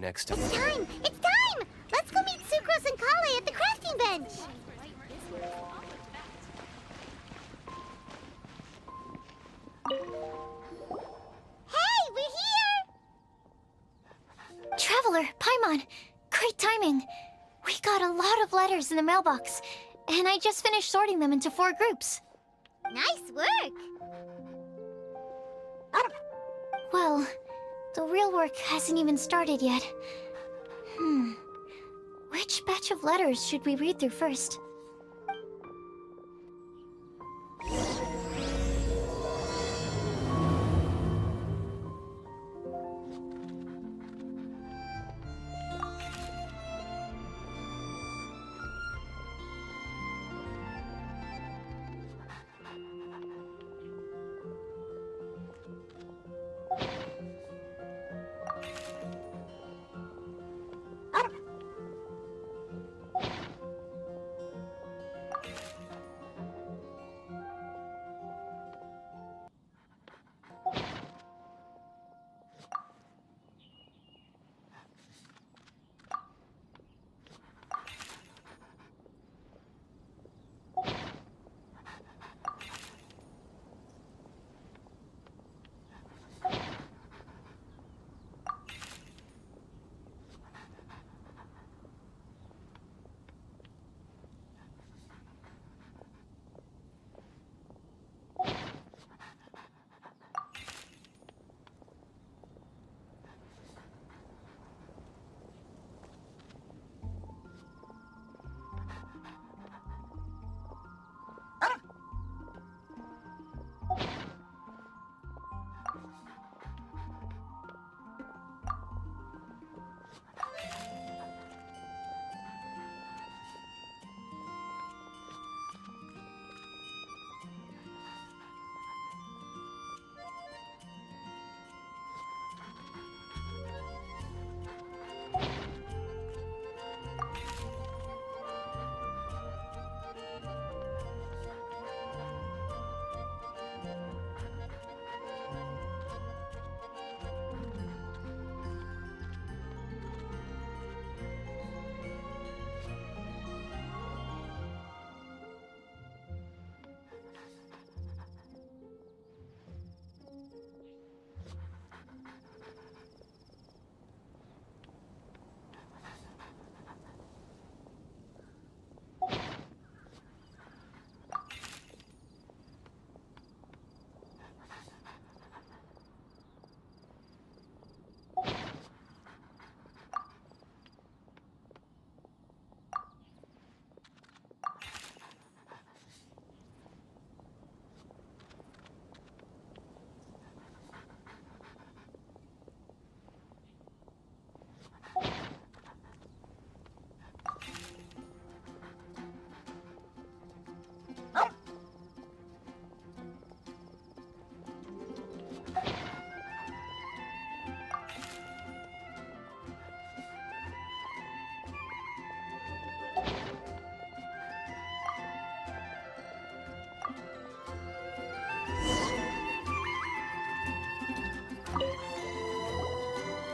next to... It's time! It's time! Let's go meet Sucrose and Kale at the crafting bench! Hey, we're here! Traveler, Paimon, great timing. We got a lot of letters in the mailbox, and I just finished sorting them into 4 groups. Nice work! Well, the real work hasn't even started yet. Which batch of letters should we read through first?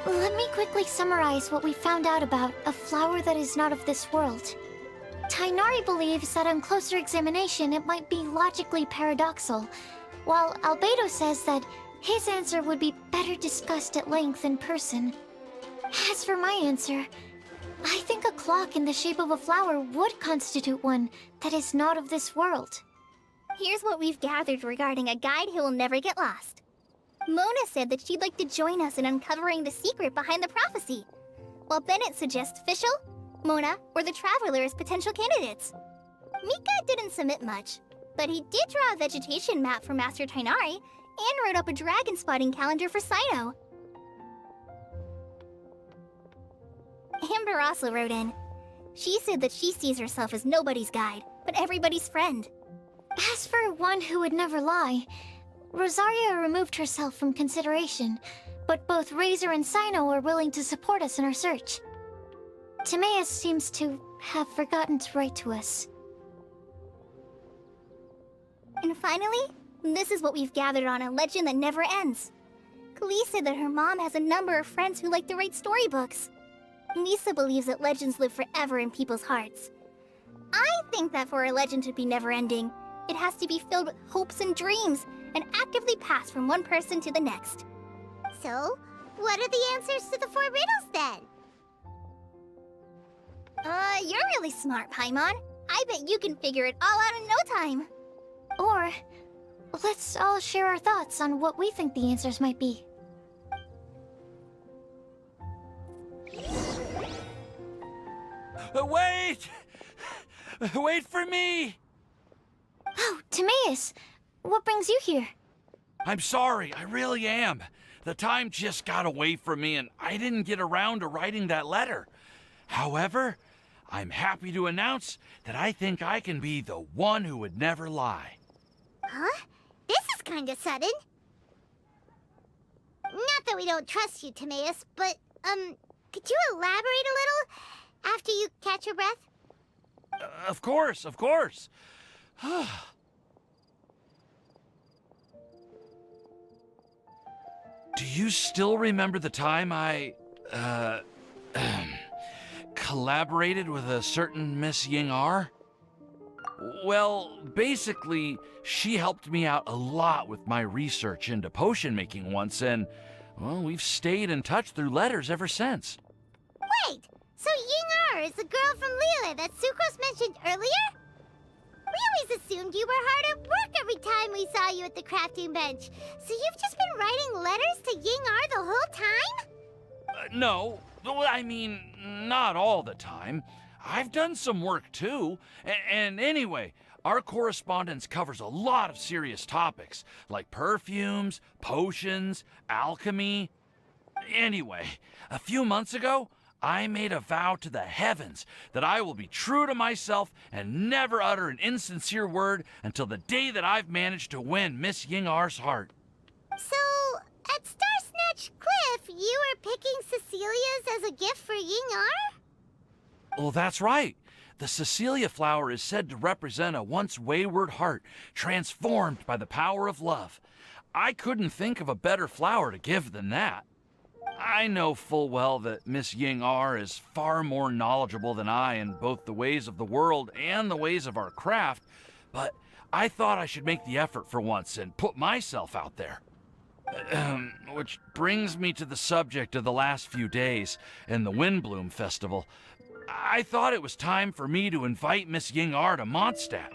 Let me quickly summarize what we found out about a flower that is not of this world. Tainari believes that on closer examination it might be logically paradoxal, while Albedo says that his answer would be better discussed at length in person. As for my answer, I think a clock in the shape of a flower would constitute one that is not of this world. Here's what we've gathered regarding a guide who will never get lost. Mona said that she'd like to join us in uncovering the secret behind the prophecy, while Bennett suggests Fischl, Mona, or the Traveler as potential candidates. Mika didn't submit much, but he did draw a vegetation map for Master Tainari and wrote up a dragon spotting calendar for Sino. Amber also wrote in. She said that she sees herself as nobody's guide, but everybody's friend. As for one who would never lie, Rosaria removed herself from consideration, but both Razor and Sino are willing to support us in our search. Timaeus seems to have forgotten to write to us. And finally, this is what we've gathered on a legend that never ends. Klee said that her mom has a number of friends who like to write storybooks. Misa believes that legends live forever in people's hearts. I think that for a legend to be never-ending, it has to be filled with hopes and dreams, and actively passed from one person to the next. So, what are the answers to the 4 riddles then? You're really smart, Paimon. I bet you can figure it all out in no time. Or, let's all share our thoughts on what we think the answers might be. Wait! Wait for me! Oh, Timaeus! What brings you here? I'm sorry, I really am. The time just got away from me and I didn't get around to writing that letter. However, I'm happy to announce that I think I can be the one who would never lie. Huh? This is kinda sudden. Not that we don't trust you, Timaeus, but, could you elaborate a little after you catch your breath? Of course, of course. Do you still remember the time I, collaborated with a certain Miss Ying-R? Well, basically, she helped me out a lot with my research into potion making once, and, well, we've stayed in touch through letters ever since. Wait, so Ying-R is the girl from Liyue that Sucrose mentioned earlier? We always assumed you were hard at work every time we saw you at the crafting bench. So you've just been writing letters to Ying-R the whole time? No, I mean, not all the time. I've done some work too. And anyway, our correspondence covers a lot of serious topics, like perfumes, potions, alchemy. Anyway, a few months ago, I made a vow to the heavens that I will be true to myself and never utter an insincere word until the day that I've managed to win Miss Ying-R's heart. So, at Star Snatch Cliff, you were picking Cecilia's as a gift for Ying-R? Well, that's right. The Cecilia flower is said to represent a once wayward heart transformed by the power of love. I couldn't think of a better flower to give than that. I know full well that Miss Ying-R is far more knowledgeable than I in both the ways of the world and the ways of our craft, but I thought I should make the effort for once and put myself out there. Which brings me to the subject of the last few days and the Windblume Festival. I thought it was time for me to invite Miss Ying-R to Mondstadt.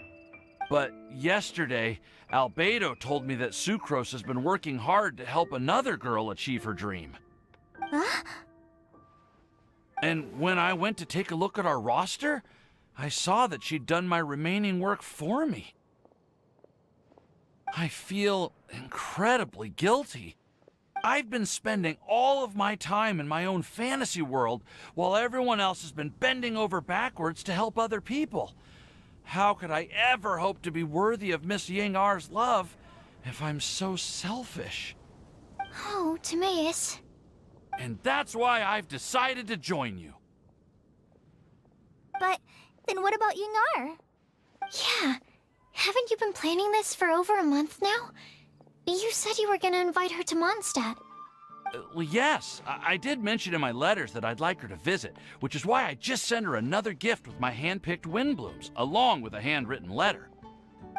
But yesterday, Albedo told me that Sucrose has been working hard to help another girl achieve her dream. Huh? And when I went to take a look at our roster, I saw that she'd done my remaining work for me. I feel incredibly guilty. I've been spending all of my time in my own fantasy world while everyone else has been bending over backwards to help other people. How could I ever hope to be worthy of Miss Ying-R's love if I'm so selfish? Oh, Timaeus. And that's why I've decided to join you. But then what about Ying-R? Yeah. Haven't you been planning this for over a month now? You said you were gonna invite her to Mondstadt. Well, yes, I did mention in my letters that I'd like her to visit, which is why I just sent her another gift with my hand-picked Windblooms, along with a handwritten letter.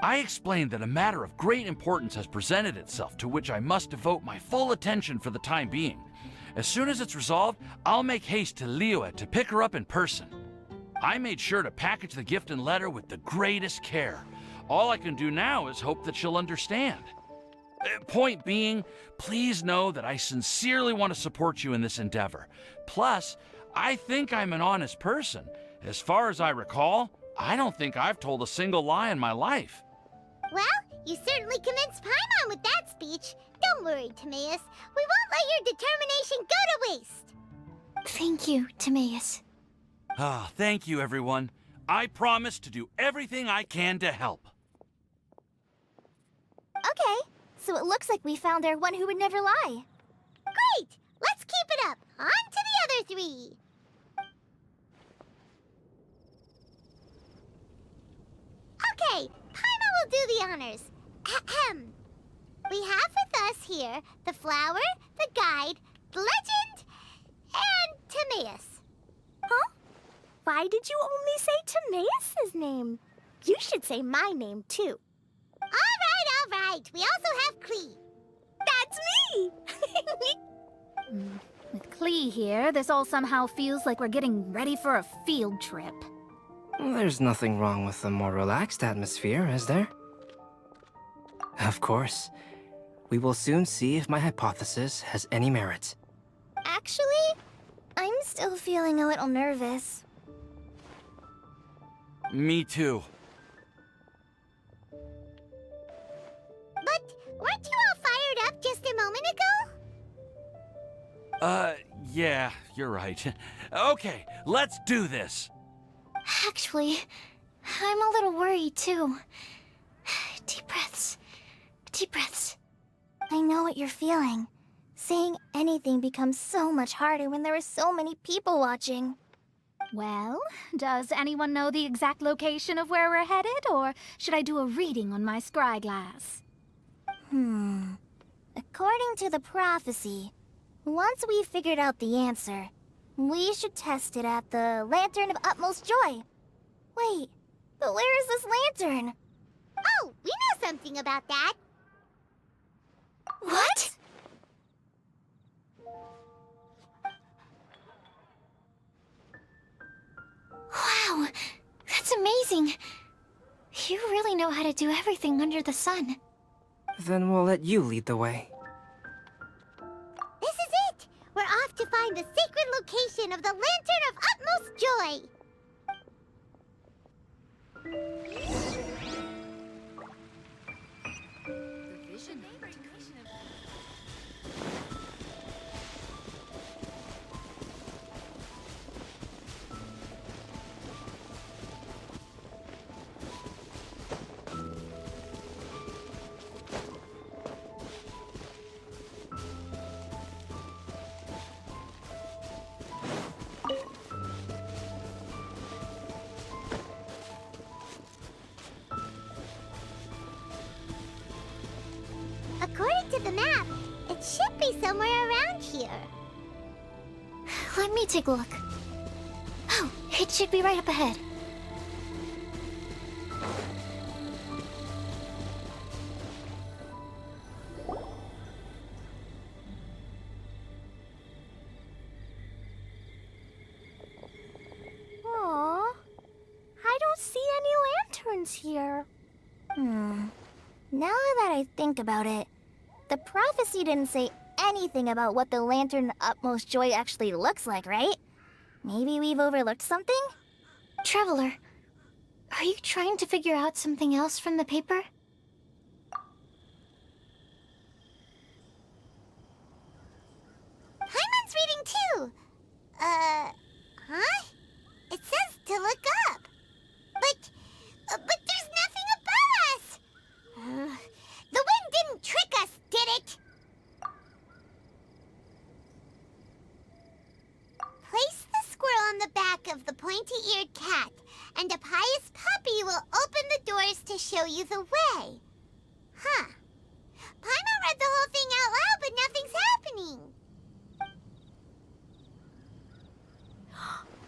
I explained that a matter of great importance has presented itself to which I must devote my full attention for the time being. As soon as it's resolved, I'll make haste to Liyue to pick her up in person. I made sure to package the gift and letter with the greatest care. All I can do now is hope that she'll understand. Point being, please know that I sincerely want to support you in this endeavor. Plus, I think I'm an honest person. As far as I recall, I don't think I've told a single lie in my life. Well, you certainly convinced Paimon with that speech. Don't worry, Timaeus. We won't let your determination go to waste. Thank you, Timaeus. Thank you, everyone. I promise to do everything I can to help. Okay, so it looks like we found our one who would never lie. Great! Let's keep it up. On to the other 3. Okay, Paimon will do the honors. Ahem. We have with us here the flower, the guide, the legend, and Timaeus. Why did you only say Timaeus' name? You should say my name, too. All right. We also have Klee. That's me! With Klee here, this all somehow feels like we're getting ready for a field trip. There's nothing wrong with a more relaxed atmosphere, is there? Of course. We will soon see if my hypothesis has any merit. Actually, I'm still feeling a little nervous. Me too. But weren't you all fired up just a moment ago? Yeah, you're right. Okay, let's do this. Actually, I'm a little worried too. Deep breaths. Deep breaths. I know what you're feeling. Saying anything becomes so much harder when there are so many people watching. Well, does anyone know the exact location of where we're headed, or should I do a reading on my scry glass? According to the prophecy, once we've figured out the answer, we should test it at the Lantern of Utmost Joy. Wait, but where is this lantern? Oh, we know something about that. What? Wow, that's amazing. You really know how to do everything under the sun. Then we'll let you lead the way. This is it. We're off to find the sacred location of the Lantern of Utmost Joy. According to the map, it should be somewhere around here. Let me take a look. Oh, it should be right up ahead. Aw, I don't see any lanterns here. Now that I think about it, the prophecy didn't say anything about what the Lantern of Utmost Joy actually looks like, right? Maybe we've overlooked something? Traveler, are you trying to figure out something else from the paper? Paimon's reading too. Huh? It says to look up. But there's nothing above us. The wind didn't trick us, did it? Place the squirrel on the back of the pointy-eared cat, and a pious puppy will open the doors to show you the way. Huh. Paimon read the whole thing out loud, but nothing's happening.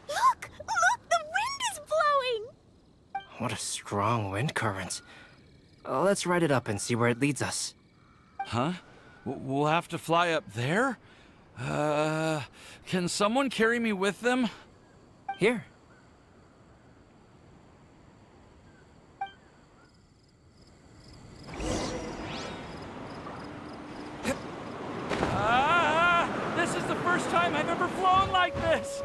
Look! The wind is blowing! What a strong wind current. Let's ride it up and see where it leads us. Huh? We'll have to fly up there? Can someone carry me with them? Here. This is the first time I've ever flown like this!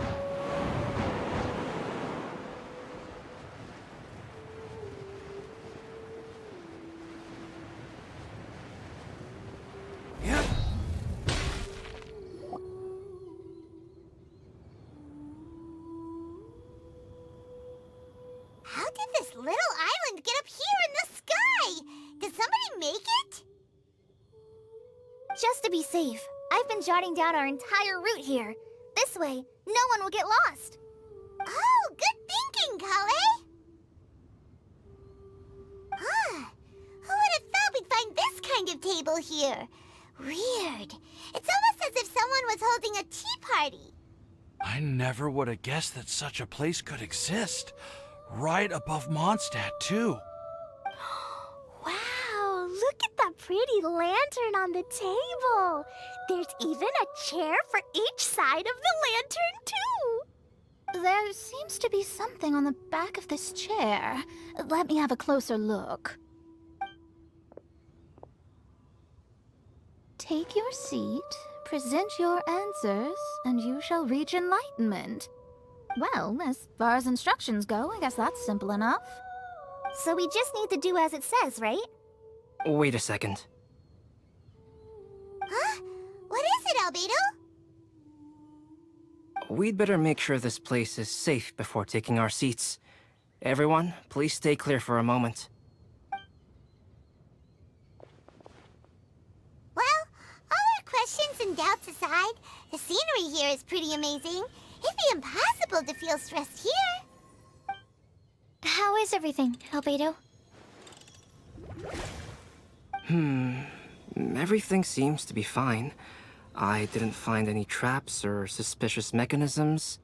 How did this little island get up here in the sky? Did somebody make it? Just to be safe, I've been jotting down our entire route here. This way, no one will get lost. Oh, good thinking, Kale. Who would have thought we'd find this kind of table here? Weird. It's almost as if someone was holding a tea party. I never would have guessed that such a place could exist. Right above Mondstadt, too. Wow, look at that pretty lantern on the table. There's even a chair for each side of the lantern, too. There seems to be something on the back of this chair. Let me have a closer look. Take your seat, present your answers, and you shall reach enlightenment. Well, as far as instructions go, I guess that's simple enough. So we just need to do as it says, right? Wait a second. Huh? What is it, Albedo? We'd better make sure this place is safe before taking our seats. Everyone, please stay clear for a moment. Well, all our questions and doubts aside, the scenery here is pretty amazing. It'd be impossible to feel stressed here. How is everything, Albedo? Everything seems to be fine. I didn't find any traps or suspicious mechanisms,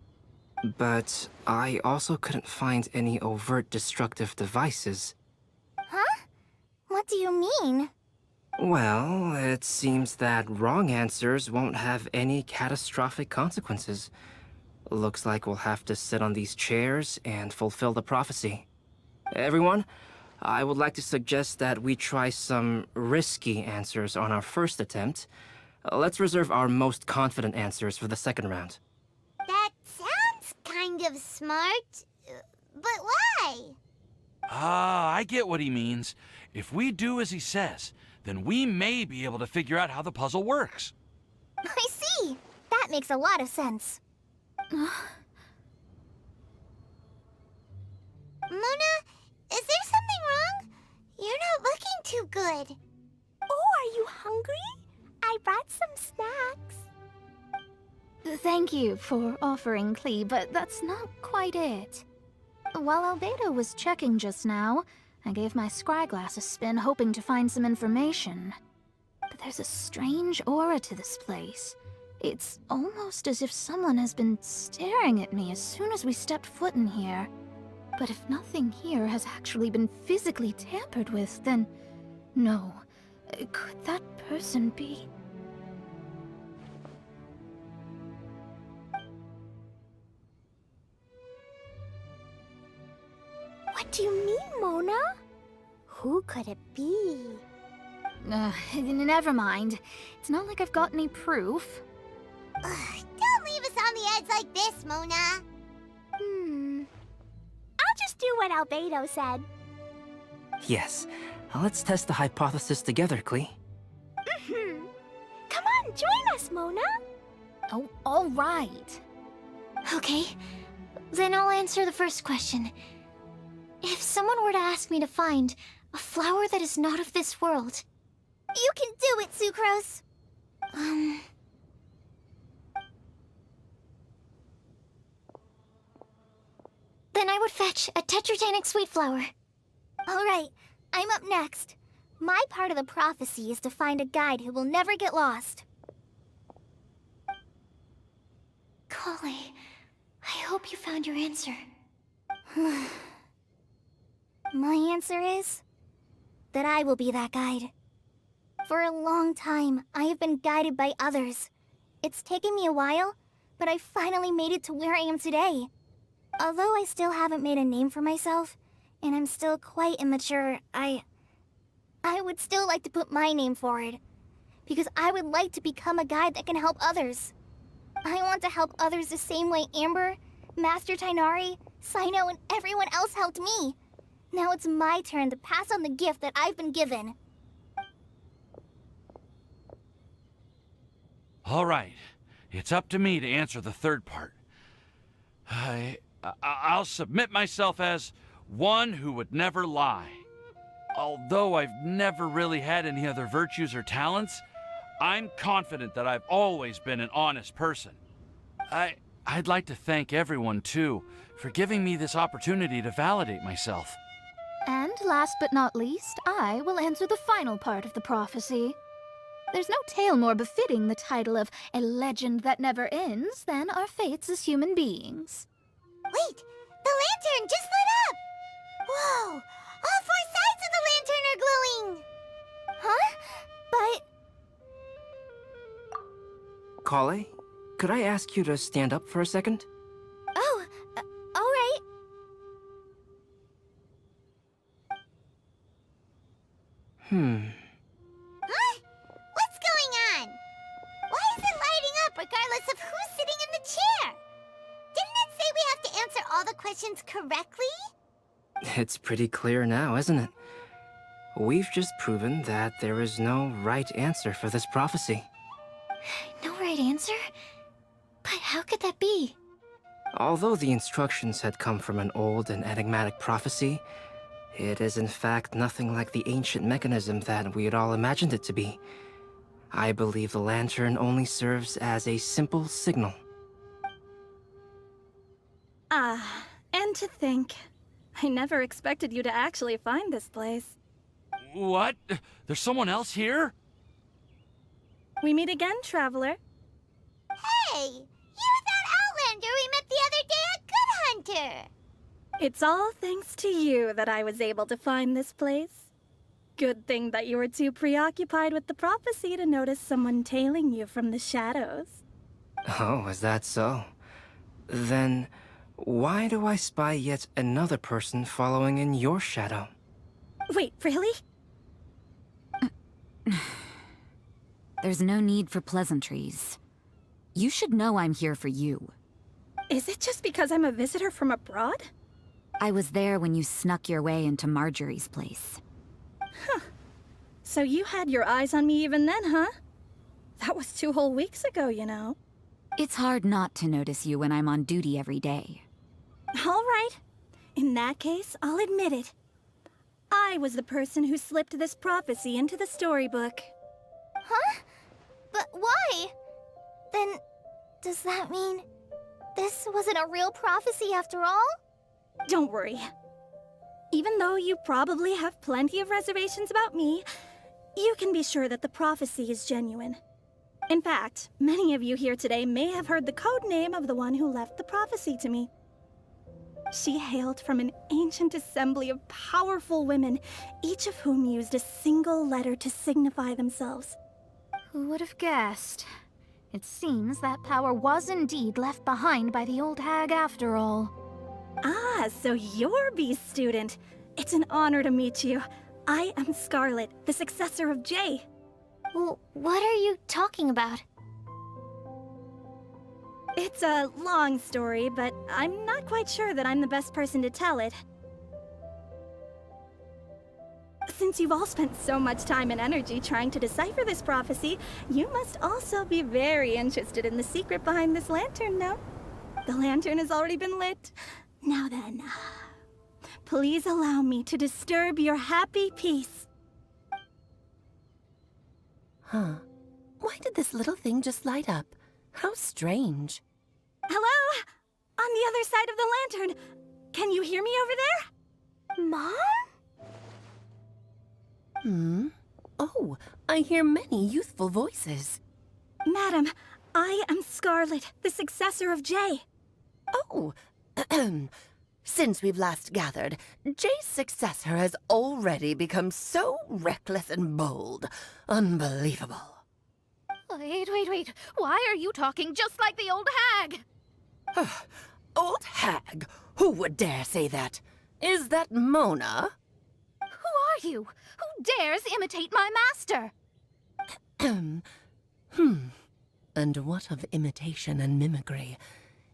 but I also couldn't find any overt destructive devices. Huh? What do you mean? Well, it seems that wrong answers won't have any catastrophic consequences. Looks like we'll have to sit on these chairs and fulfill the prophecy. Everyone, I would like to suggest that we try some risky answers on our first attempt. Let's reserve our most confident answers for the second round. That sounds kind of smart, but why? Ah, I get what he means. If we do as he says, then we may be able to figure out how the puzzle works. I see. That makes a lot of sense. Mona, is there something wrong? You're not looking too good. Oh, are you hungry? I brought some snacks. Thank you for offering, Klee, but that's not quite it. While Albedo was checking just now, I gave my scryglass a spin hoping to find some information. But there's a strange aura to this place. It's almost as if someone has been staring at me as soon as we stepped foot in here. But if nothing here has actually been physically tampered with, then no. Could that person be? What do you mean, Mona? Who could it be? Never mind. It's not like I've got any proof. Don't leave us on the edge like this, Mona. I'll just do what Albedo said. Yes, let's test the hypothesis together, Klee. Come on, join us, Mona. Oh, all right. Okay, then I'll answer the first question. If someone were to ask me to find a flower that is not of this world... You can do it, Sucrose. Then I would fetch a tetragenic sweet flower. All right, I'm up next. My part of the prophecy is to find a guide who will never get lost. Kali, I hope you found your answer. My answer is that I will be that guide. For a long time, I have been guided by others. It's taken me a while, but I finally made it to where I am today. Although I still haven't made a name for myself, and I'm still quite immature, I would still like to put my name forward. Because I would like to become a guide that can help others. I want to help others the same way Amber, Master Tainari, Sino, and everyone else helped me. Now it's my turn to pass on the gift that I've been given. All right, it's up to me to answer the third part. I'll submit myself as one who would never lie. Although I've never really had any other virtues or talents, I'm confident that I've always been an honest person. I'd like to thank everyone, too, for giving me this opportunity to validate myself. And last but not least, I will answer the final part of the prophecy. There's no tale more befitting the title of a legend that never ends than our fates as human beings. Wait, the lantern just lit up! Whoa! All four sides of the lantern are glowing! Huh? But... Kale, could I ask you to stand up for a second? Oh, all right. Huh? What's going on? Why is it lighting up regardless of who's sitting in the chair? Didn't it say we have to answer all the questions correctly? It's pretty clear now, isn't it? We've just proven that there is no right answer for this prophecy. No right answer? But how could that be? Although the instructions had come from an old and enigmatic prophecy, it is in fact nothing like the ancient mechanism that we had all imagined it to be. I believe the lantern only serves as a simple signal. Ah, and to think, I never expected you to actually find this place. What? There's someone else here? We meet again, traveler. Hey! You're that Outlander we met the other day at Good Hunter! It's all thanks to you that I was able to find this place. Good thing that you were too preoccupied with the prophecy to notice someone tailing you from the shadows. Oh, is that so? Then, why do I spy yet another person following in your shadow? Wait, really? There's no need for pleasantries. You should know I'm here for you. Is it just because I'm a visitor from abroad? I was there when you snuck your way into Marjorie's place. So you had your eyes on me even then, huh? That was 2 whole weeks ago, you know. It's hard not to notice you when I'm on duty every day. All right. In that case, I'll admit it. I was the person who slipped this prophecy into the storybook. Huh? But why? Then, does that mean this wasn't a real prophecy after all? Don't worry. Even though you probably have plenty of reservations about me, you can be sure that the prophecy is genuine. In fact, many of you here today may have heard the code name of the one who left the prophecy to me. She hailed from an ancient assembly of powerful women, each of whom used a single letter to signify themselves. Who would have guessed? It seems that power was indeed left behind by the old hag after all. Ah, so you're B's student. It's an honor to meet you. I am Scarlet, the successor of Jay. Well, what are you talking about? It's a long story, but I'm not quite sure that I'm the best person to tell it. Since you've all spent so much time and energy trying to decipher this prophecy, you must also be very interested in the secret behind this lantern, no? The lantern has already been lit. Now then, please allow me to disturb your happy peace. Huh. Why did this little thing just light up? How strange. Hello? On the other side of the lantern. Can you hear me over there? Mom? Oh, I hear many youthful voices. Madam, I am Scarlet, the successor of Jay. Oh, since we've last gathered, Jay's successor has already become so reckless and bold. Unbelievable. Wait. Why are you talking just like the old hag? Old hag? Who would dare say that? Is that Mona? Who are you? Who dares imitate my master? And what of imitation and mimicry?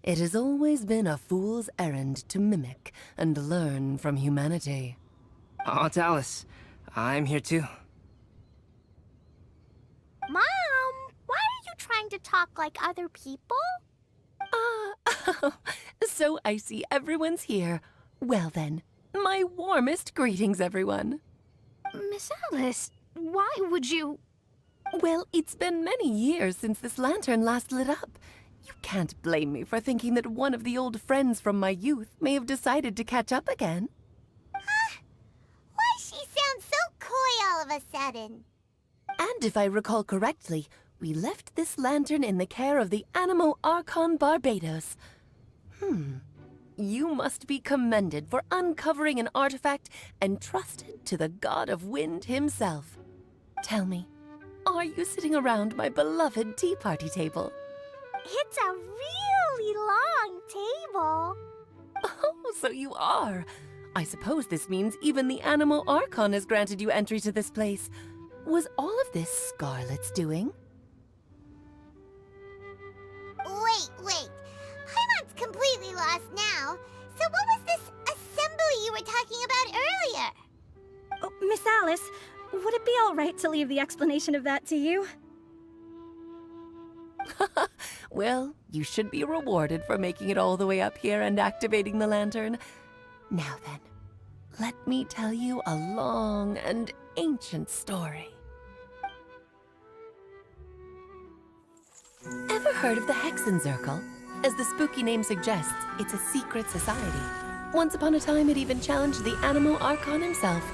It has always been a fool's errand to mimic and learn from humanity. Aunt Alice, I'm here too. Mom, why are you trying to talk like other people? So I see everyone's here. Well then, my warmest greetings, everyone. Miss Alice, why would you... Well, it's been many years since this lantern last lit up. You can't blame me for thinking that one of the old friends from my youth may have decided to catch up again. Why she sounds so coy all of a sudden? And if I recall correctly, we left this lantern in the care of the Animo Archon Barbados. You must be commended for uncovering an artifact entrusted to the god of wind himself. Tell me, are you sitting around my beloved tea party table? It's a really long table. Oh, so you are. I suppose this means even the Animo Archon has granted you entry to this place. Was all of this Scarlet's doing? Wait. Paimon's completely lost now. So what was this assembly you were talking about earlier? Oh, Miss Alice, would it be all right to leave the explanation of that to you? Well, you should be rewarded for making it all the way up here and activating the lantern. Now then, let me tell you a long and ancient story. Ever heard of the Hexenzirkel? As the spooky name suggests, it's a secret society. Once upon a time, it even challenged the Animo Archon himself.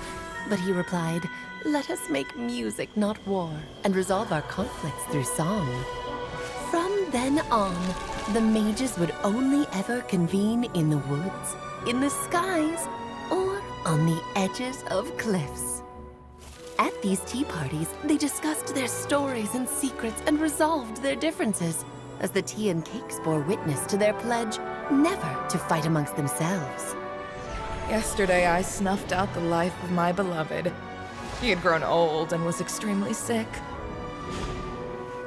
But he replied, "Let us make music, not war, and resolve our conflicts through song." From then on, the mages would only ever convene in the woods, in the skies, or on the edges of cliffs. At these tea parties, they discussed their stories and secrets and resolved their differences, as the tea and cakes bore witness to their pledge never to fight amongst themselves. Yesterday I snuffed out the life of my beloved. He had grown old and was extremely sick.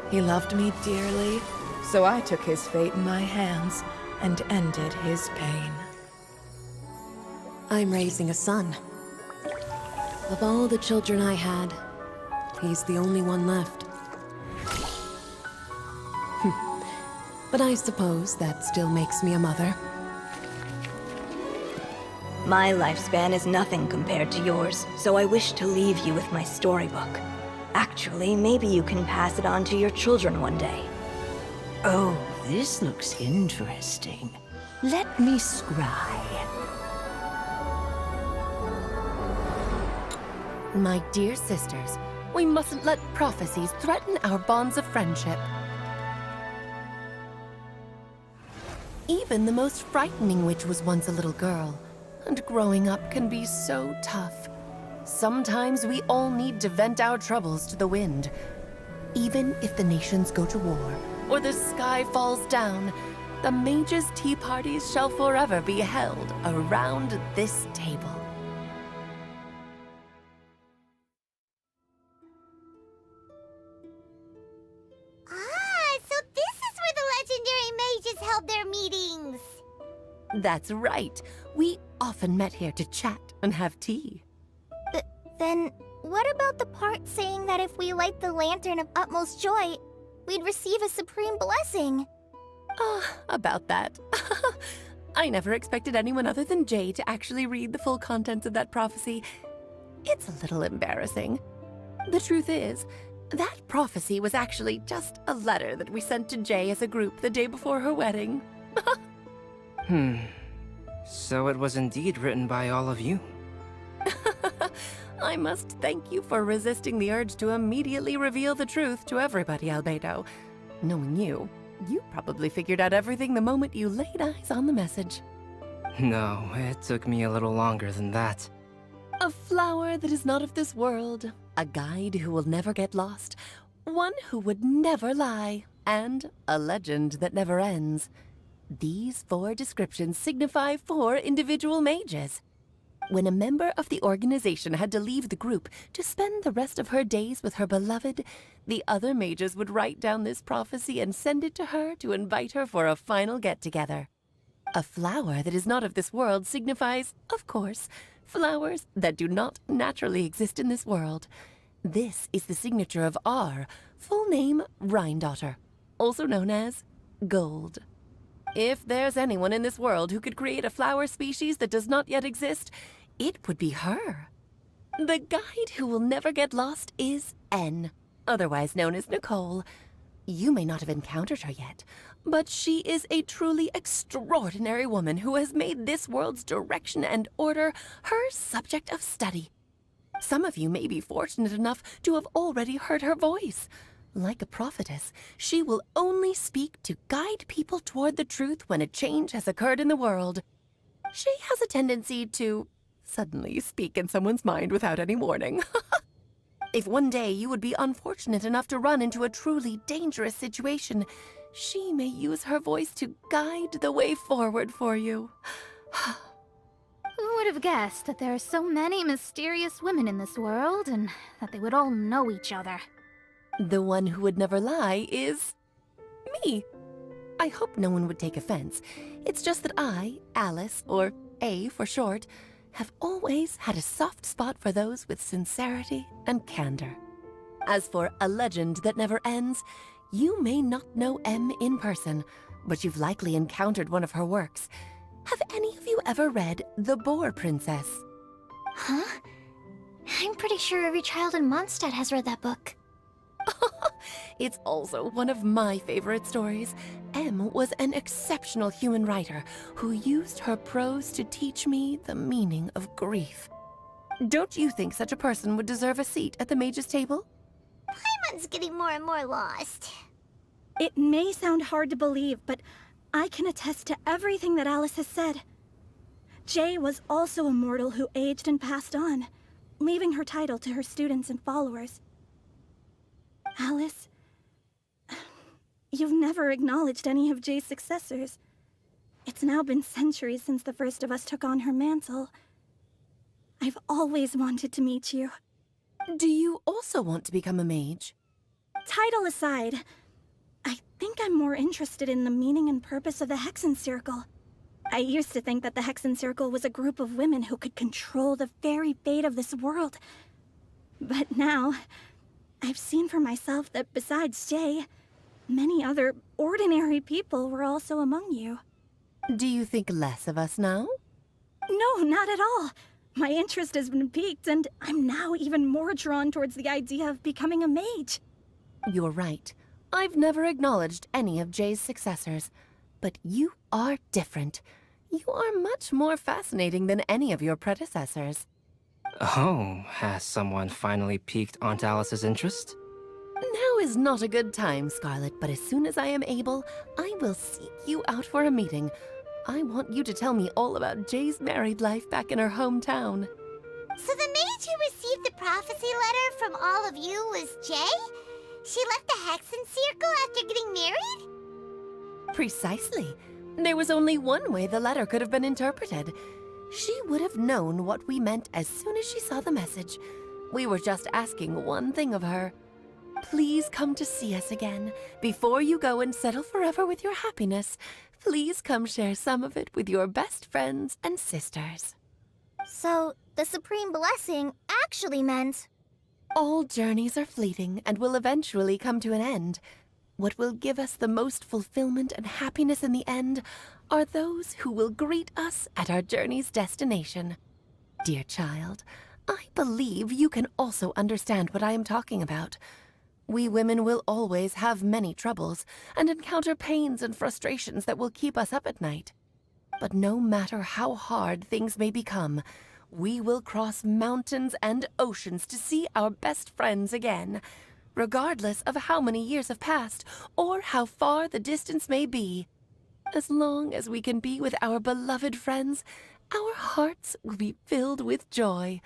He loved me dearly, so I took his fate in my hands and ended his pain. I'm raising a son. Of all the children I had, he's the only one left. But I suppose that still makes me a mother. My lifespan is nothing compared to yours, so I wish to leave you with my storybook. Actually, maybe you can pass it on to your children one day. Oh, this looks interesting. Let me scry. My dear sisters, we mustn't let prophecies threaten our bonds of friendship. Even the most frightening witch was once a little girl, and growing up can be so tough. Sometimes we all need to vent our troubles to the wind. Even if the nations go to war, or the sky falls down, the mages' tea parties shall forever be held around this table. So this is where the legendary mages held their meetings. That's right. We often met here to chat and have tea. Then, what about the part saying that if we light the lantern of utmost joy, we'd receive a supreme blessing? About that. I never expected anyone other than Jay to actually read the full contents of that prophecy. It's a little embarrassing. The truth is, that prophecy was actually just a letter that we sent to Jay as a group the day before her wedding. So it was indeed written by all of you. I must thank you for resisting the urge to immediately reveal the truth to everybody, Albedo. Knowing you, you probably figured out everything the moment you laid eyes on the message. No, it took me a little longer than that. A flower that is not of this world, a guide who will never get lost, one who would never lie, and a legend that never ends. These 4 descriptions signify 4 individual mages. When a member of the organization had to leave the group to spend the rest of her days with her beloved, the other mages would write down this prophecy and send it to her to invite her for a final get-together. A flower that is not of this world signifies, of course, flowers that do not naturally exist in this world. This is the signature of our full name, Rhindaughter, also known as Gold. If there's anyone in this world who could create a flower species that does not yet exist, it would be her. The guide who will never get lost is N, otherwise known as Nicole. You may not have encountered her yet, but she is a truly extraordinary woman who has made this world's direction and order her subject of study. Some of you may be fortunate enough to have already heard her voice. Like a prophetess, she will only speak to guide people toward the truth when a change has occurred in the world. She has a tendency to suddenly speak in someone's mind without any warning. If one day you would be unfortunate enough to run into a truly dangerous situation, she may use her voice to guide the way forward for you. Who would have guessed that there are so many mysterious women in this world, and that they would all know each other? The one who would never lie is me. I hope no one would take offense. It's just that I, Alice, or A for short, have always had a soft spot for those with sincerity and candor. As for a legend that never ends, you may not know M in person, but you've likely encountered one of her works. Have any of you ever read The Boar Princess? Huh? I'm pretty sure every child in Mondstadt has read that book. It's also one of my favorite stories. M was an exceptional human writer who used her prose to teach me the meaning of grief. Don't you think such a person would deserve a seat at the mage's table? Paimon's getting more and more lost. It may sound hard to believe, but I can attest to everything that Alice has said. Jay was also a mortal who aged and passed on, leaving her title to her students and followers. Alice, you've never acknowledged any of Jay's successors. It's now been centuries since the first of us took on her mantle. I've always wanted to meet you. Do you also want to become a mage? Title aside, I think I'm more interested in the meaning and purpose of the Hexen Circle. I used to think that the Hexen Circle was a group of women who could control the very fate of this world. But now, I've seen for myself that besides Jay, many other ordinary people were also among you. Do you think less of us now? No, not at all. My interest has been piqued, and I'm now even more drawn towards the idea of becoming a mage. You're right. I've never acknowledged any of Jay's successors. But you are different. You are much more fascinating than any of your predecessors. Oh, has someone finally piqued Aunt Alice's interest? Now is not a good time, Scarlet, but as soon as I am able, I will seek you out for a meeting. I want you to tell me all about Jay's married life back in her hometown. So the mage who received the prophecy letter from all of you was Jay? She left the Hexen Circle after getting married? Precisely. There was only one way the letter could have been interpreted. She would have known what we meant as soon as she saw the message. We were just asking one thing of her. Please come to see us again. Before you go and settle forever with your happiness, please come share some of it with your best friends and sisters. So, the Supreme Blessing actually meant... All journeys are fleeting and will eventually come to an end. What will give us the most fulfillment and happiness in the end are those who will greet us at our journey's destination. Dear child, I believe you can also understand what I am talking about. We women will always have many troubles and encounter pains and frustrations that will keep us up at night. But no matter how hard things may become, we will cross mountains and oceans to see our best friends again, regardless of how many years have passed or how far the distance may be. As long as we can be with our beloved friends, our hearts will be filled with joy.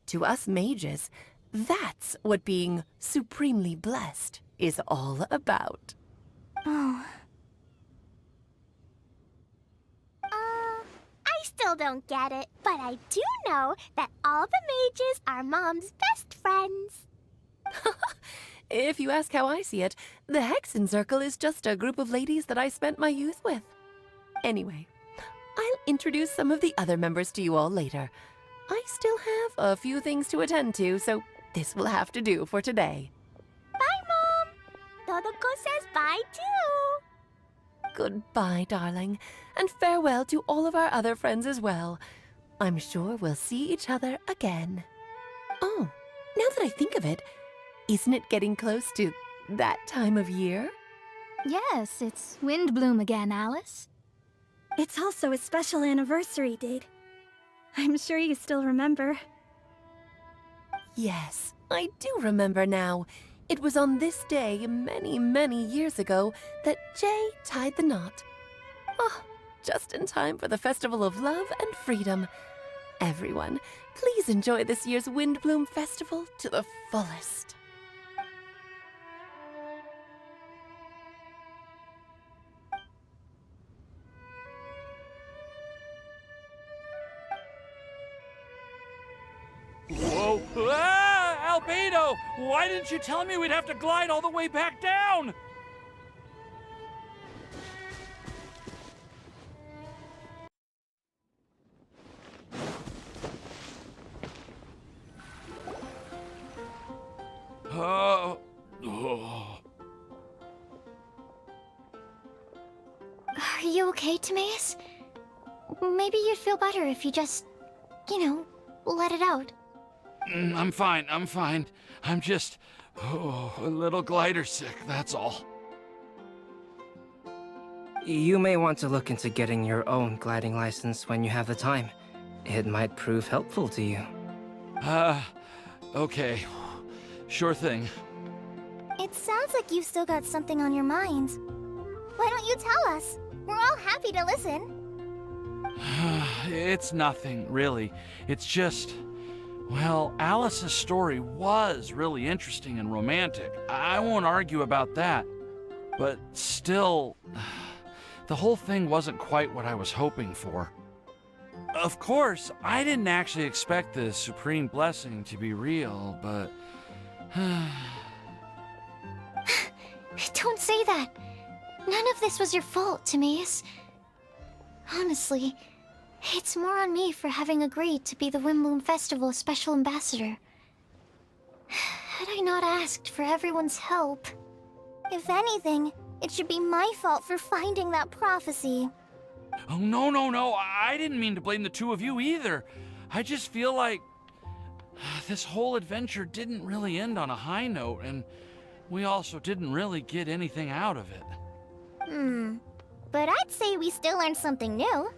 To us mages, that's what being supremely blessed is all about. Oh. I still don't get it, but I do know that all the mages are Mom's best friends. If you ask how I see it, the Hexen Circle is just a group of ladies that I spent my youth with. Anyway, I'll introduce some of the other members to you all later. I still have a few things to attend to, so this will have to do for today. Bye, Mom! Todoko says bye, too! Goodbye, darling, and farewell to all of our other friends as well. I'm sure we'll see each other again. Oh, now that I think of it, isn't it getting close to that time of year? Yes, it's Windbloom again, Alice. It's also a special anniversary date. I'm sure you still remember. Yes, I do remember now. It was on this day, many, many years ago, that Jay tied the knot. Oh, just in time for the Festival of Love and Freedom. Everyone, please enjoy this year's Windblume Festival to the fullest. Whoa! Ah! Albedo! Why didn't you tell me we'd have to glide all the way back down? Oh. Are you okay, Timaeus? Maybe you'd feel better if you just, let it out. I'm fine, I'm just, a little glider sick, that's all. You may want to look into getting your own gliding license when you have the time. It might prove helpful to you. Okay. Sure thing. It sounds like you've still got something on your mind. Why don't you tell us? We're all happy to listen. It's nothing, really. It's just... Well, Alice's story was really interesting and romantic. I won't argue about that. But still, the whole thing wasn't quite what I was hoping for. Of course, I didn't actually expect the Supreme Blessing to be real, but... Don't say that. None of this was your fault, Timaeus. Honestly, it's more on me for having agreed to be the Windblume Festival Special Ambassador. Had I not asked for everyone's help... If anything, it should be my fault for finding that prophecy. Oh, no. I didn't mean to blame the two of you either. I just feel like this whole adventure didn't really end on a high note, and we also didn't really get anything out of it. But I'd say we still learned something new.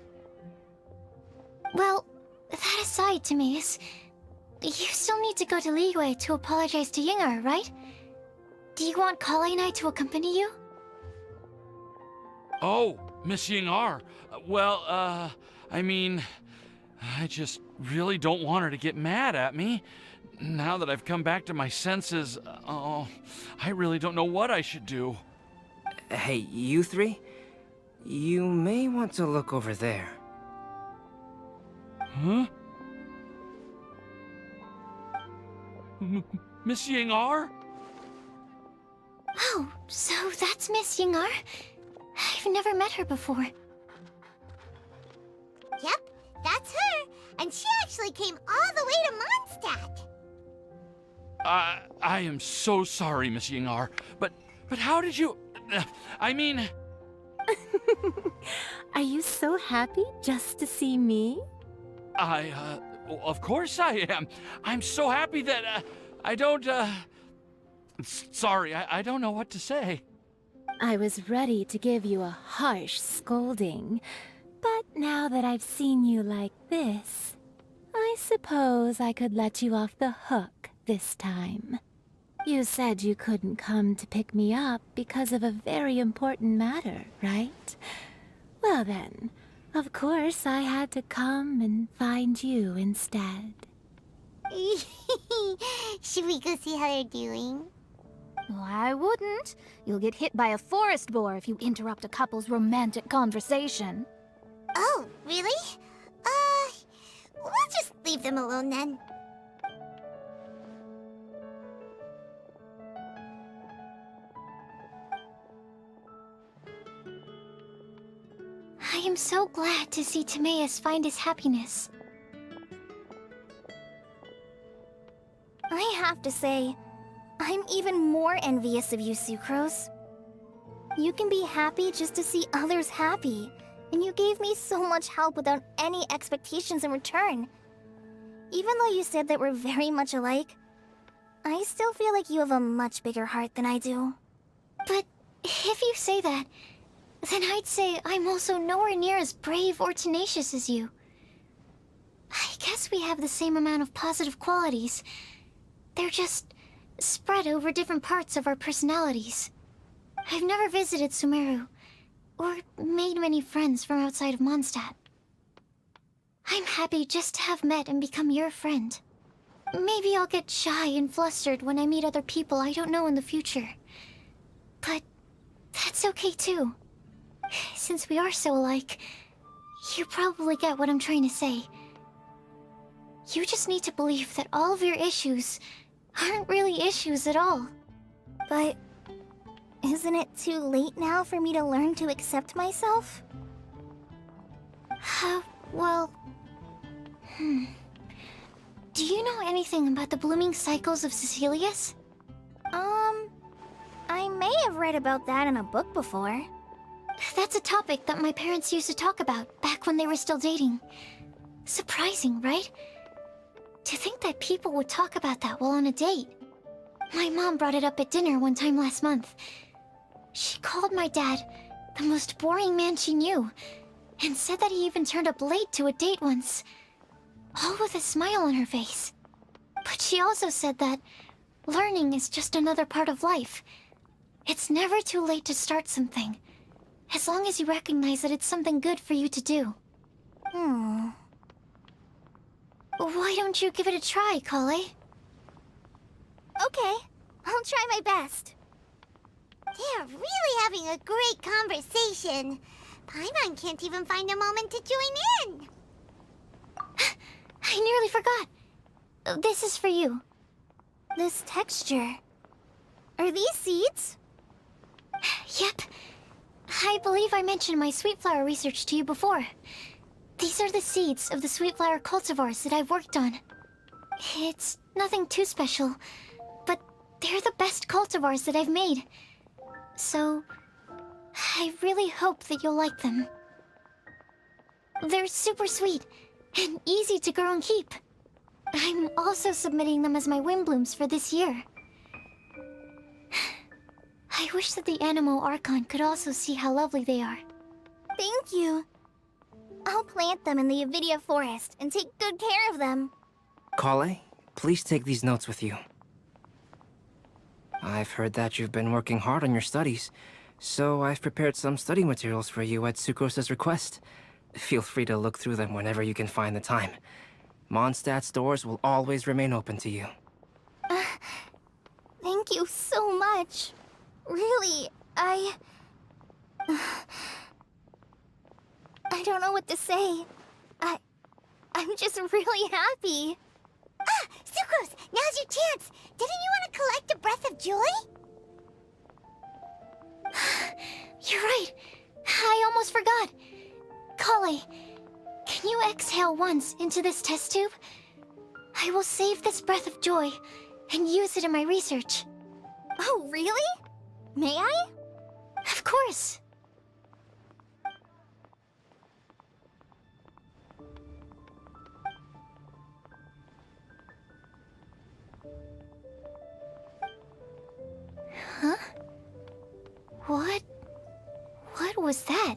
Well, that aside, Timaeus, you still need to go to Liyue to apologize to Yingar, right? Do you want Kale and I to accompany you? Oh, Miss Yingar. Well, I mean, I just really don't want her to get mad at me. Now that I've come back to my senses, I really don't know what I should do. Hey, you three? You may want to look over there. Huh? Miss Yingar? Oh, so that's Miss Yingar? I've never met her before. Yep, that's her. And she actually came all the way to Mondstadt. I am so sorry, Miss Yingar, but how did you... I mean... Are you so happy just to see me? Of course I am. I'm so happy that, I don't, Sorry, I don't know what to say. I was ready to give you a harsh scolding, but now that I've seen you like this, I suppose I could let you off the hook this time. You said you couldn't come to pick me up because of a very important matter, right? Well then, of course I had to come and find you instead. Should we go see how they're doing? Well, I wouldn't. You'll get hit by a forest boar if you interrupt a couple's romantic conversation. Oh, really? We'll just leave them alone then. I am so glad to see Timaeus find his happiness. I have to say, I'm even more envious of you, Sucrose. You can be happy just to see others happy, and you gave me so much help without any expectations in return. Even though you said that we're very much alike, I still feel like you have a much bigger heart than I do. But if you say that, then I'd say I'm also nowhere near as brave or tenacious as you. I guess we have the same amount of positive qualities, They're just spread over different parts of our personalities. I've never visited Sumeru, or made many friends from outside of Mondstadt. I'm happy just to have met and become your friend. Maybe I'll get shy and flustered when I meet other people I don't know in the future. But that's okay too. Since we are so alike, you probably get what I'm trying to say. You just need to believe that all of your issues aren't really issues at all. But isn't it too late now for me to learn to accept myself? Well... Do you know anything about the blooming cycles of Cecilius? I may have read about that in a book before. That's a topic that my parents used to talk about back when they were still dating. Surprising, right? To think that people would talk about that while on a date. My mom brought it up at dinner one time last month. She called my dad the most boring man she knew, and said that he even turned up late to a date once, all with a smile on her face. But she also said that learning is just another part of life. It's never too late to start something, as long as you recognize that it's something good for you to do. Why don't you give it a try, Kale? Okay, I'll try my best. They're really having a great conversation. Paimon can't even find a moment to join in. I nearly forgot. This is for you. This texture... Are these seeds? Yep. I believe I mentioned my sweet flower research to you before. These are the seeds of the sweet flower cultivars that I've worked on. It's nothing too special, but they're the best cultivars that I've made. So, I really hope that you'll like them. They're super sweet and easy to grow and keep. I'm also submitting them as my Windblooms for this year. I wish that the Animo Archon could also see how lovely they are. Thank you. I'll plant them in the Avidia forest and take good care of them. Kale, please take these notes with you. I've heard that you've been working hard on your studies, so I've prepared some study materials for you at Sucrose's request. Feel free to look through them whenever you can find the time. Mondstadt's doors will always remain open to you. Thank you so much. Really, I don't know what to say. I'm just really happy. Ah, Sucrose, now's your chance. Didn't you want to collect a breath of joy? You're right. I almost forgot. Kale, can you exhale once into this test tube? I will save this breath of joy and use it in my research. Oh, really? May I? Of course. Huh? What was that?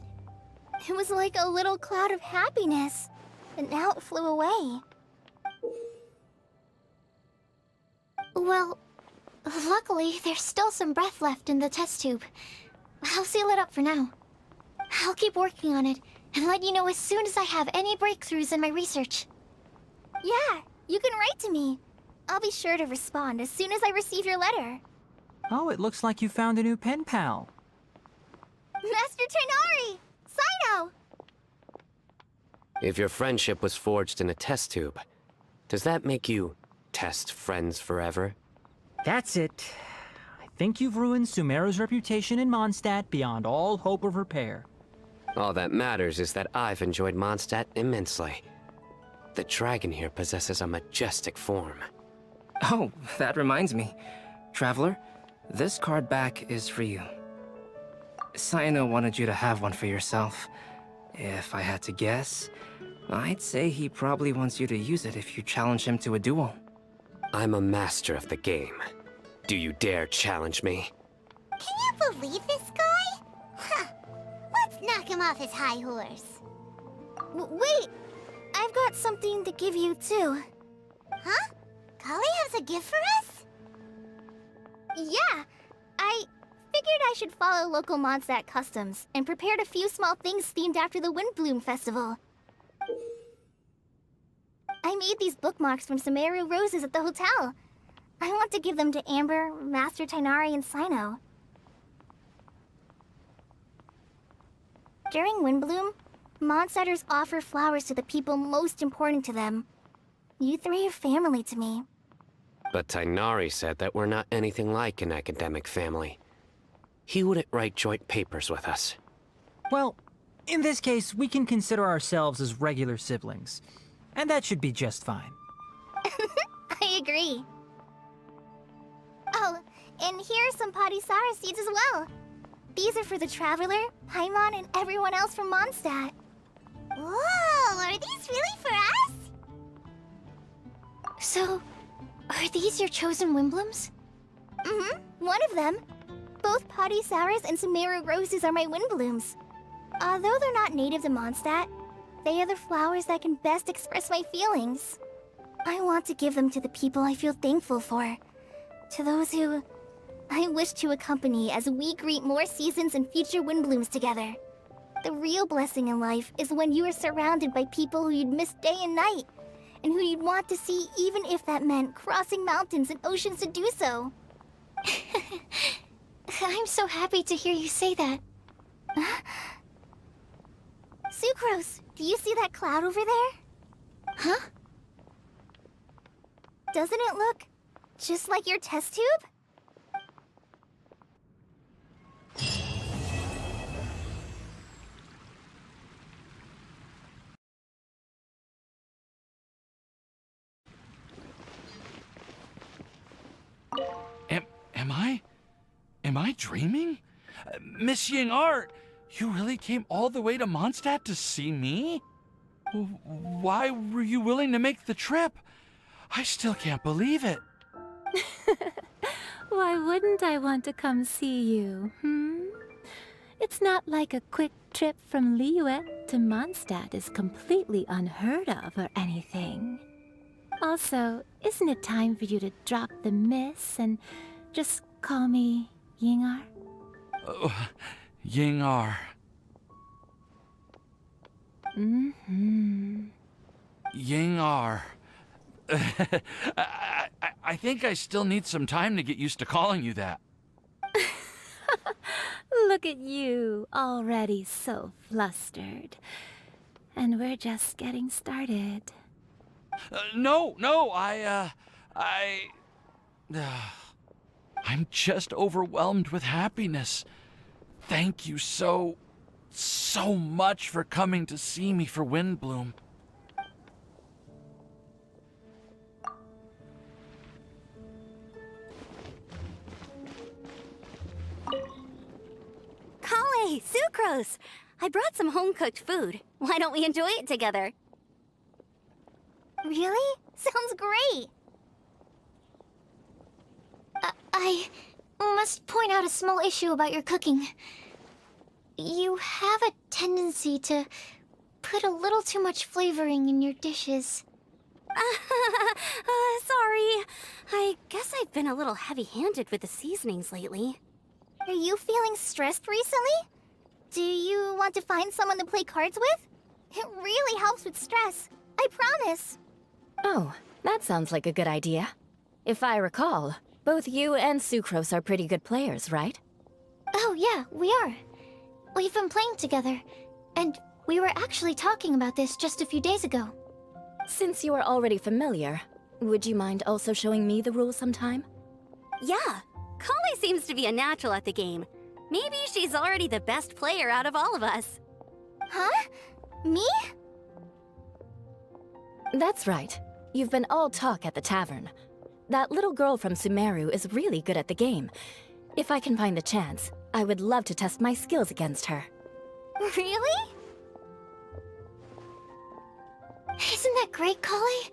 It was like a little cloud of happiness, but now it flew away. Well, luckily, there's still some breath left in the test tube. I'll seal it up for now. I'll keep working on it and let you know as soon as I have any breakthroughs in my research. Yeah, you can write to me. I'll be sure to respond as soon as I receive your letter. Oh, it looks like you found a new pen pal. Master Tainari! Sino! If your friendship was forged in a test tube, does that make you test friends forever? That's it. I think you've ruined Sumeru's reputation in Mondstadt beyond all hope of repair. All that matters is that I've enjoyed Mondstadt immensely. The dragon here possesses a majestic form. Oh, that reminds me. Traveler, this card back is for you. Sino wanted you to have one for yourself. If I had to guess, I'd say he probably wants you to use it if you challenge him to a duel. I'm a master of the game. Do you dare challenge me? Can you believe this guy? Huh. Let's knock him off his high horse. Wait! I've got something to give you, too. Huh? Kale has a gift for us? Yeah, I figured I should follow local Mondstadt customs and prepared a few small things themed after the Windblume Festival. I made these bookmarks from Sumeru roses at the hotel. I want to give them to Amber, Master Tainari, and Sino. During Windblume, Mondstadters offer flowers to the people most important to them. You three are family to me. But Tainari said that we're not anything like an academic family. He wouldn't write joint papers with us. Well, in this case, we can consider ourselves as regular siblings. And that should be just fine. I agree. Oh, and here are some Padisara seeds as well. These are for the Traveler, Paimon, and everyone else from Mondstadt. Whoa, are these really for us? So, are these your chosen Windblooms? Mm-hmm, one of them. Both Padisaras and Sumeru roses are my Windblooms. Although they're not native to Mondstadt, they are the flowers that can best express my feelings. I want to give them to the people I feel thankful for. To those who I wish to accompany as we greet more seasons and future Windblooms together. The real blessing in life is when you are surrounded by people who you'd miss day and night, and who you'd want to see even if that meant crossing mountains and oceans to do so. I'm so happy to hear you say that. Sucrose, do you see that cloud over there? Huh? Doesn't it look just like your test tube? Am I dreaming? Miss Ying Art, you really came all the way to Mondstadt to see me? Why were you willing to make the trip? I still can't believe it. Why wouldn't I want to come see you, It's not like a quick trip from Liyue to Mondstadt is completely unheard of or anything. Also, isn't it time for you to drop the miss and just call me Yingar? Yingar. Mm-hmm. Yingar. I think I still need some time to get used to calling you that. Look at you, already so flustered. And we're just getting started. No, I'm just overwhelmed with happiness. Thank you so much for coming to see me for Windblume. Kale, Sucrose! I brought some home-cooked food. Why don't we enjoy it together? Really? Sounds great! I must point out a small issue about your cooking. You have a tendency to put a little too much flavoring in your dishes. Sorry. I guess I've been a little heavy-handed with the seasonings lately. Are you feeling stressed recently? Do you want to find someone to play cards with? It really helps with stress. I promise. Oh, that sounds like a good idea. If I recall, both you and Sucrose are pretty good players, right? Oh yeah, we are. We've been playing together, and we were actually talking about this just a few days ago. Since you are already familiar, would you mind also showing me the rules sometime? Yeah, Kale seems to be a natural at the game. Maybe she's already the best player out of all of us. Huh? Me? That's right. You've been all talk at the tavern. That little girl from Sumeru is really good at the game. If I can find the chance, I would love to test my skills against her. Really? Isn't that great, Kale?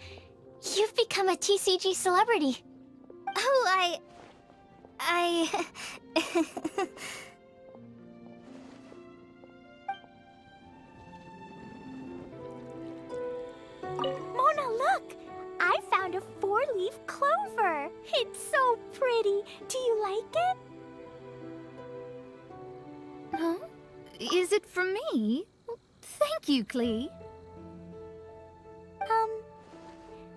You've become a TCG celebrity. Oh, Mona, look! I found a 4-leaf clover. It's so pretty. Do you like it? Huh? Is it for me? Thank you, Clee.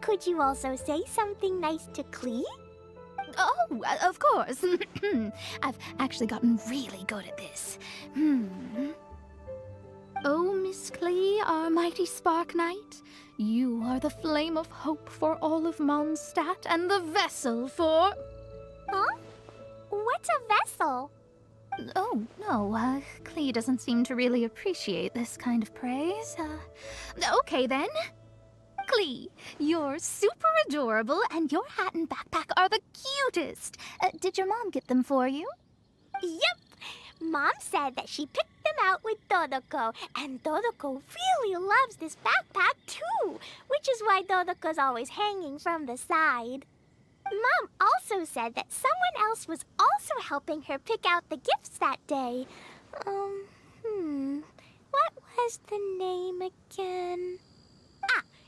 Could you also say something nice to Clee? Oh, of course. I've actually gotten really good at this. Oh, Miss Clee, our mighty Spark Knight, you are the flame of hope for all of Mondstadt and the vessel for... Huh? What's a vessel? Oh, no, Clee doesn't seem to really appreciate this kind of praise. Okay then. Clee, you're super adorable, and your hat and backpack are the cutest. Did your mom get them for you? Yep. Mom said that she picked them out with Dodoko, and Dodoko really loves this backpack too, which is why Dodoko's always hanging from the side. Mom also said that someone else was also helping her pick out the gifts that day. What was the name again?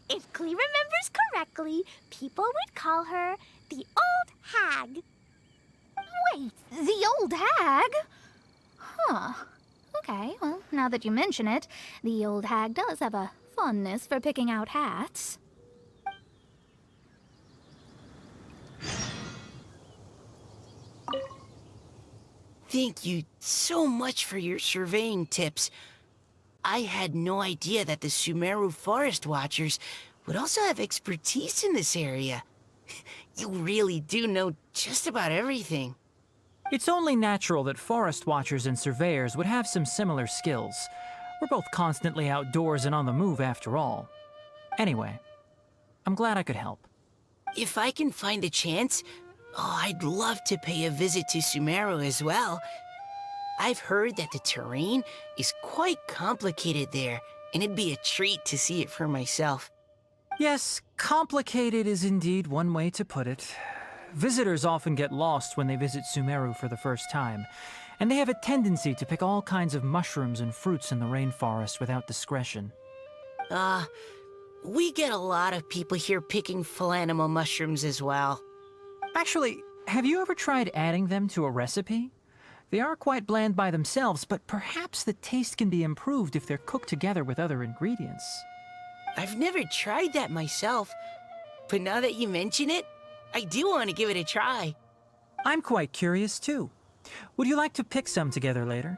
If Clee remembers correctly, people would call her the Old Hag. Wait, the old hag? Huh. Okay, well, now that you mention it, the old hag does have a fondness for picking out hats. Thank you so much for your surveying tips. I had no idea that the Sumeru Forest Watchers would also have expertise in this area. You really do know just about everything. It's only natural that forest watchers and surveyors would have some similar skills. We're both constantly outdoors and on the move after all. Anyway, I'm glad I could help. If I can find a chance, I'd love to pay a visit to Sumeru as well. I've heard that the terrain is quite complicated there, and it'd be a treat to see it for myself. Yes, complicated is indeed one way to put it. Visitors often get lost when they visit Sumeru for the first time, and they have a tendency to pick all kinds of mushrooms and fruits in the rainforest without discretion. We get a lot of people here picking Phalanima mushrooms as well. Actually, have you ever tried adding them to a recipe? They are quite bland by themselves, but perhaps the taste can be improved if they're cooked together with other ingredients. I've never tried that myself, but now that you mention it, I do want to give it a try. I'm quite curious, too. Would you like to pick some together later?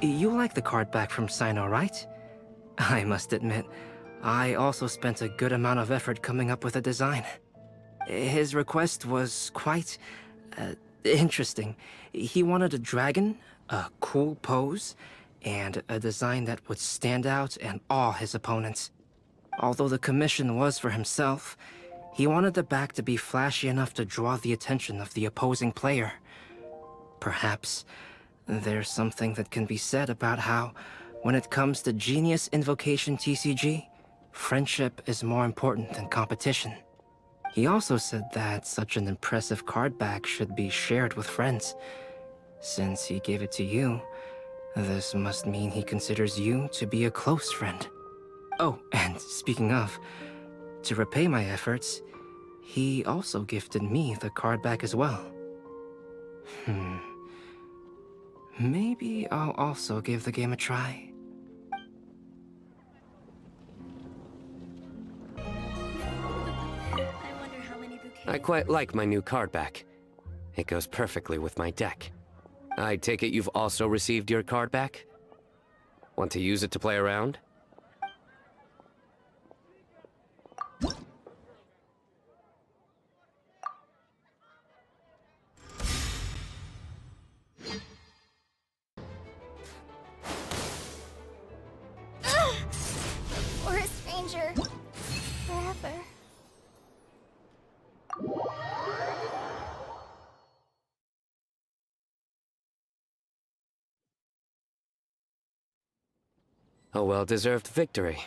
You like the card back from Sino, right? I must admit, I also spent a good amount of effort coming up with a design. His request was quite interesting. He wanted a dragon, a cool pose, and a design that would stand out and awe his opponents. Although the commission was for himself, he wanted the back to be flashy enough to draw the attention of the opposing player. Perhaps there's something that can be said about how, when it comes to Genius Invocation TCG, friendship is more important than competition. He also said that such an impressive card back should be shared with friends. Since he gave it to you, this must mean he considers you to be a close friend. Oh, and speaking of, to repay my efforts, he also gifted me the card back as well. Maybe I'll also give the game a try. I quite like my new card back. It goes perfectly with my deck. I take it you've also received your card back? Want to use it to play around? Forest Ranger. Forever. A well-deserved victory.